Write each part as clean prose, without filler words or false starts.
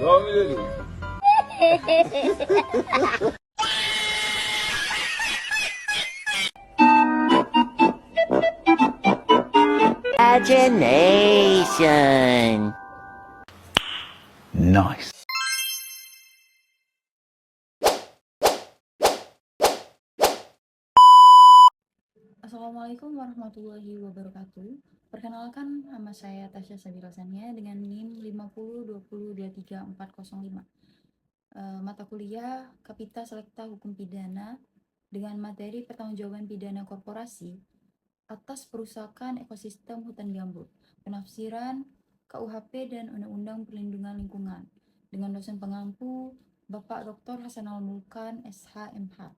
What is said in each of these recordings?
Devam edelim. Imagination. Nice. Assalamualaikum warahmatullahi wabarakatuh. Perkenalkan, nama saya Tasya Sabira Sania dengan NIM 5020230405. Mata kuliah Kapita Selekta Hukum Pidana dengan materi pertanggungjawaban pidana korporasi atas perusakan ekosistem hutan gambut, penafsiran KUHP dan Undang-Undang Perlindungan Lingkungan dengan dosen pengampu Bapak Dr. Hasanul Mulkan SH MH.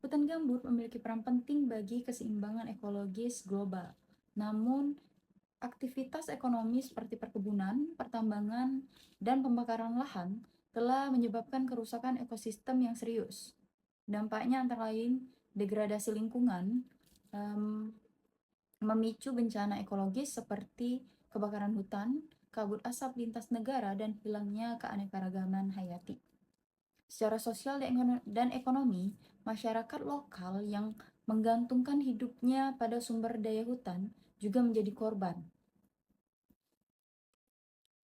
Hutan gambut memiliki peran penting bagi keseimbangan ekologis global. Namun, aktivitas ekonomi seperti perkebunan, pertambangan, dan pembakaran lahan telah menyebabkan kerusakan ekosistem yang serius. Dampaknya antara lain degradasi lingkungan, memicu bencana ekologis seperti kebakaran hutan, kabut asap lintas negara, dan hilangnya keanekaragaman hayati. Secara sosial dan ekonomi, masyarakat lokal yang menggantungkan hidupnya pada sumber daya hutan juga menjadi korban.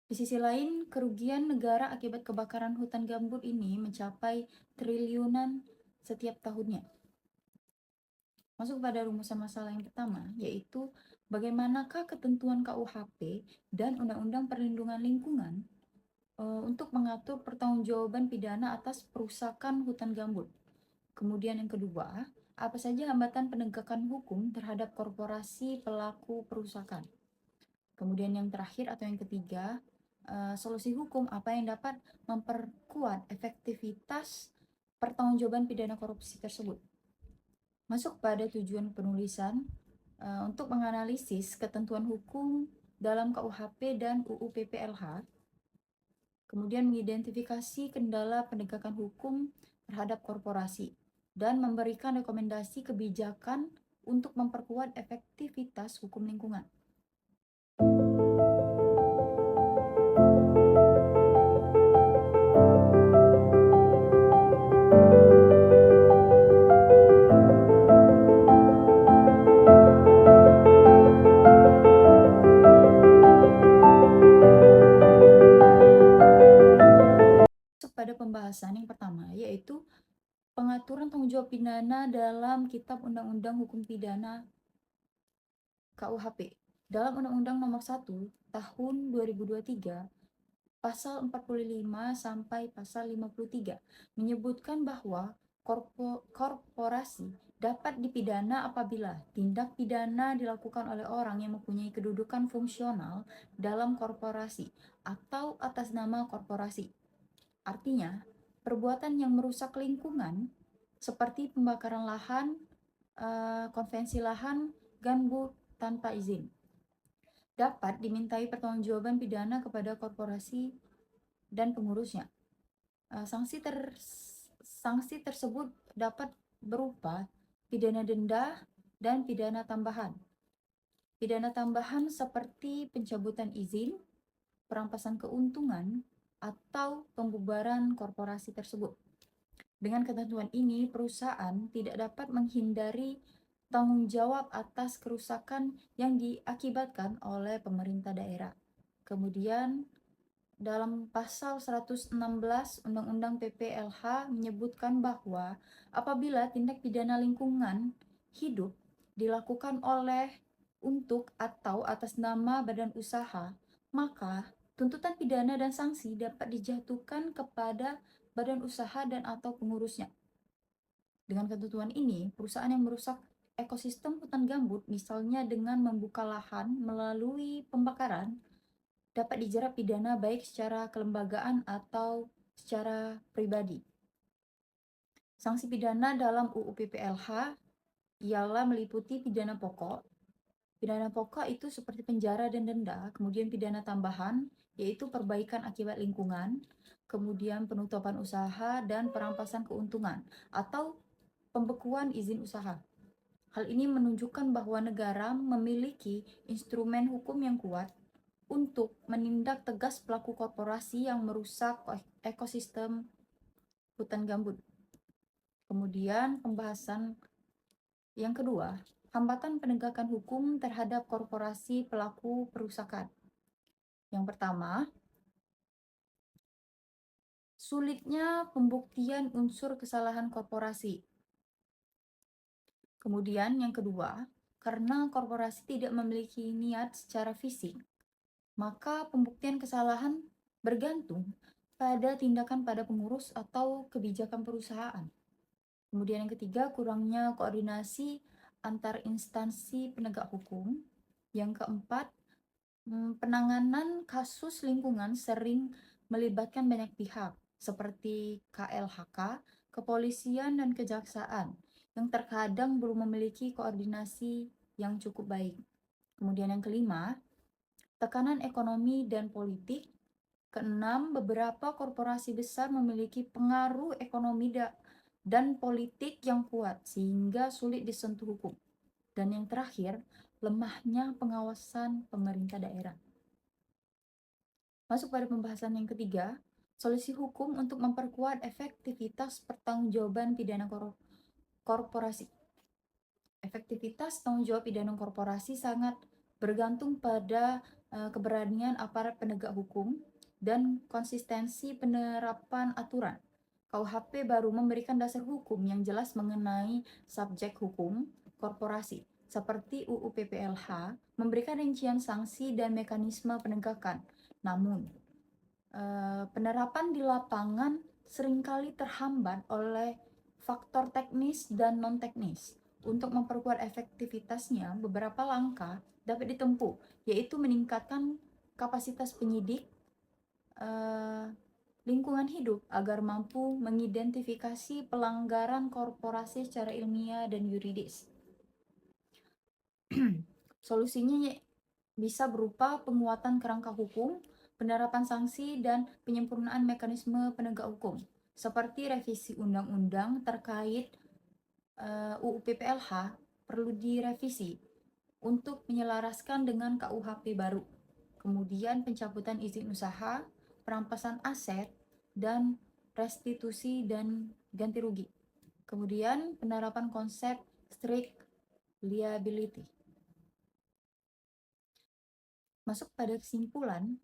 Di sisi lain, kerugian negara akibat kebakaran hutan gambut ini mencapai triliunan setiap tahunnya. Masuk pada rumusan masalah yang pertama, yaitu bagaimanakah ketentuan KUHP dan Undang-Undang Perlindungan Lingkungan untuk mengatur pertanggungjawaban pidana atas perusakan hutan gambut. Kemudian yang kedua, apa saja hambatan penegakan hukum terhadap korporasi pelaku perusakan. Kemudian yang terakhir atau yang ketiga, solusi hukum apa yang dapat memperkuat efektivitas pertanggungjawaban pidana korupsi tersebut. Masuk pada tujuan penulisan untuk menganalisis ketentuan hukum dalam KUHP dan UU PPLH. Kemudian mengidentifikasi kendala penegakan hukum terhadap korporasi dan memberikan rekomendasi kebijakan untuk memperkuat efektivitas hukum lingkungan. Pada pembahasan yang pertama, yaitu pengaturan tanggung jawab pidana dalam Kitab Undang-Undang Hukum Pidana KUHP. Dalam Undang-Undang Nomor 1 Tahun 2023, Pasal 45 sampai Pasal 53 menyebutkan bahwa korporasi dapat dipidana apabila tindak pidana dilakukan oleh orang yang mempunyai kedudukan fungsional dalam korporasi atau atas nama korporasi. Artinya, perbuatan yang merusak lingkungan seperti pembakaran lahan, konvensi lahan, gambut tanpa izin dapat dimintai pertanggungjawaban pidana kepada korporasi dan pengurusnya. Sanksi tersebut dapat berupa pidana denda dan pidana tambahan. Pidana tambahan seperti pencabutan izin, perampasan keuntungan, atau pembubaran korporasi tersebut. Dengan ketentuan ini, perusahaan tidak dapat menghindari tanggung jawab atas kerusakan yang diakibatkan oleh pemerintah daerah. Kemudian, dalam pasal 116 Undang-Undang PPLH menyebutkan bahwa apabila tindak pidana lingkungan hidup dilakukan oleh, untuk, atau atas nama badan usaha, maka tuntutan pidana dan sanksi dapat dijatuhkan kepada badan usaha dan atau pengurusnya. Dengan ketentuan ini, perusahaan yang merusak ekosistem hutan gambut, misalnya dengan membuka lahan melalui pembakaran, dapat dijerat pidana baik secara kelembagaan atau secara pribadi. Sanksi pidana dalam UU PPLH ialah meliputi pidana pokok. Pidana pokok itu seperti penjara dan denda, kemudian pidana tambahan yaitu perbaikan akibat lingkungan, kemudian penutupan usaha dan perampasan keuntungan atau pembekuan izin usaha. Hal ini menunjukkan bahwa negara memiliki instrumen hukum yang kuat untuk menindak tegas pelaku korporasi yang merusak ekosistem hutan gambut. Kemudian pembahasan yang kedua, hambatan penegakan hukum terhadap korporasi pelaku perusakan. Yang pertama, sulitnya pembuktian unsur kesalahan korporasi. Kemudian yang kedua, karena korporasi tidak memiliki niat secara fisik, maka pembuktian kesalahan bergantung pada tindakan pada pengurus atau kebijakan perusahaan. Kemudian yang ketiga, kurangnya koordinasi antar instansi penegak hukum. Yang keempat, penanganan kasus lingkungan sering melibatkan banyak pihak seperti KLHK, kepolisian, dan kejaksaan yang terkadang belum memiliki koordinasi yang cukup baik. Kemudian yang kelima, tekanan ekonomi dan politik. Keenam, beberapa korporasi besar memiliki pengaruh ekonomi dan politik yang kuat sehingga sulit disentuh hukum. Dan yang terakhir, lemahnya pengawasan pemerintah daerah. Masuk pada pembahasan yang ketiga, solusi hukum untuk memperkuat efektivitas pertanggungjawaban pidana korporasi. Efektivitas tanggung jawab pidana korporasi sangat bergantung pada keberanian aparat penegak hukum dan konsistensi penerapan aturan. KUHP baru memberikan dasar hukum yang jelas mengenai subjek hukum korporasi, seperti UU PPLH memberikan rincian sanksi dan mekanisme penegakan. Namun, penerapan di lapangan seringkali terhambat oleh faktor teknis dan non-teknis. Untuk memperkuat efektivitasnya, beberapa langkah dapat ditempuh, yaitu meningkatkan kapasitas penyidik lingkungan hidup agar mampu mengidentifikasi pelanggaran korporasi secara ilmiah dan yuridis. Solusinya bisa berupa penguatan kerangka hukum, penerapan sanksi, dan penyempurnaan mekanisme penegak hukum, seperti revisi undang-undang terkait UU PPLH perlu direvisi untuk menyelaraskan dengan KUHP baru. Kemudian pencabutan izin usaha, perampasan aset, dan restitusi dan ganti rugi. Kemudian penerapan konsep strict liability. Masuk pada kesimpulan,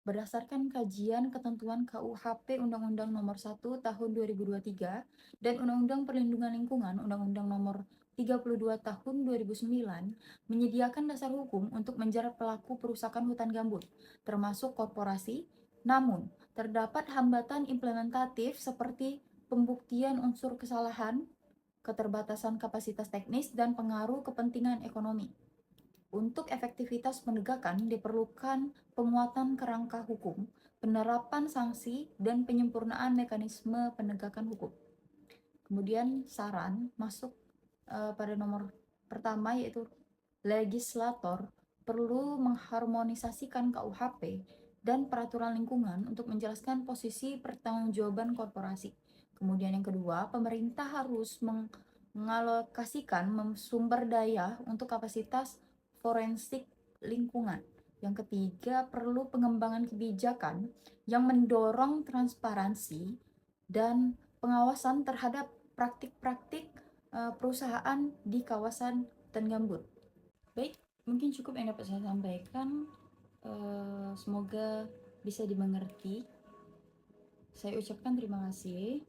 berdasarkan kajian ketentuan KUHP Undang-Undang Nomor 1 Tahun 2023 dan Undang-Undang Perlindungan Lingkungan Undang-Undang Nomor 32 Tahun 2009 menyediakan dasar hukum untuk menjerat pelaku perusakan hutan gambut, termasuk korporasi. Namun, terdapat hambatan implementatif seperti pembuktian unsur kesalahan, keterbatasan kapasitas teknis, dan pengaruh kepentingan ekonomi. Untuk efektivitas penegakan diperlukan penguatan kerangka hukum, penerapan sanksi, dan penyempurnaan mekanisme penegakan hukum. Kemudian saran masuk pada nomor pertama, yaitu legislator perlu mengharmonisasikan KUHP dan peraturan lingkungan untuk menjelaskan posisi pertanggungjawaban korporasi. Kemudian yang kedua, pemerintah harus mengalokasikan sumber daya untuk kapasitas forensik lingkungan. Yang ketiga, perlu pengembangan kebijakan yang mendorong transparansi dan pengawasan terhadap praktik-praktik perusahaan di kawasan hutan gambut. Baik, mungkin cukup yang dapat saya sampaikan. Semoga bisa dimengerti. Saya ucapkan terima kasih.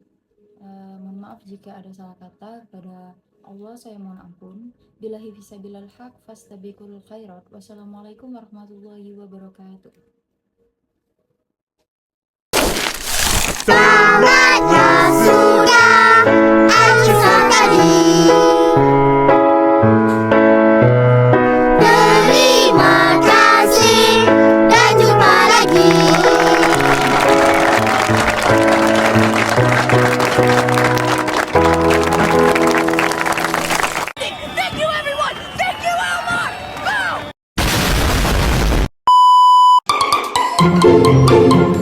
Mohon maaf jika ada salah kata. Kepada Allah saya mohon ampun. Billahi fisabilil haq fastabiqul khairat. Wassalamualaikum warahmatullahi wabarakatuh. Selamatnya sudah Aisyah tadi. Terima kasih dan jumpa lagi. Thank you everyone. Thank you Elmar. Go.